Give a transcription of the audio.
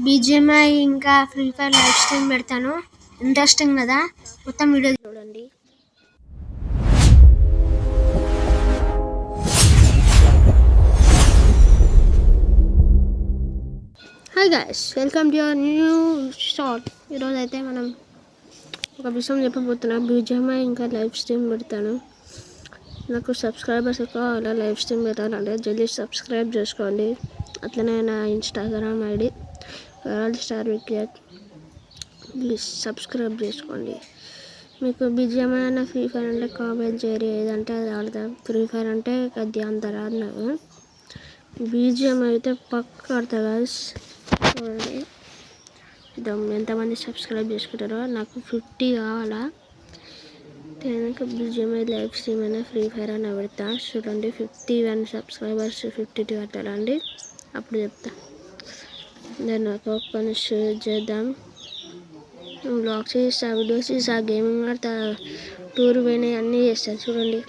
BGMI ఇంకా free fire live stream పెడతాను. Interesting కదా, మొత్తం వీడియో చూడండి. Hi guys, welcome to your new short. ఈరోజు అయితే మనం ఒక విషయం చెప్పబోతున్నాం. బీజిఎంఐ ఇంకా లైవ్ స్ట్రీమ్ పెడతాను. నాకు సబ్స్క్రైబర్స్ ఎక్కువ అలా లైవ్ స్ట్రీమ్ పెట్టాలంటే జల్దీ సబ్స్క్రైబ్ చేసుకోండి. అట్లనే నా Instagram ID world star wicket, please subscribe చేసుకోండి. మీకు బీజిఎంఐ అన్న ఫ్రీ ఫైర్ అంటే కామెంట్ చేయరు, ఏదంటే అది ఆడతాం. ఫ్రీ ఫైర్ అంటే కొద్ది అంత రాదు నాకు. బీజిఎంఐ అయితే పక్క ఆడతా గైస్. చూడండి ఎంతమంది సబ్స్క్రైబ్ చేసుకుంటారో. నాకు 50 కావాలా. బీజిఎంఐ లైవ్ స్ట్రీమ్ అయినా ఫ్రీ ఫైర్ అయినా పెడతా. చూడండి 51 సబ్స్క్రైబర్స్ 52 అట్టాలండి, అప్పుడు చెప్తా. దాన్ని ఒక షేర్ చేద్దాం. బ్లాగ్స్ చేస్తా, వీడియోస్ చేస్తా, గేమింగ్ ఆడతా, టూర్ పోయినాయి అన్నీ చేస్తాను. చూడండి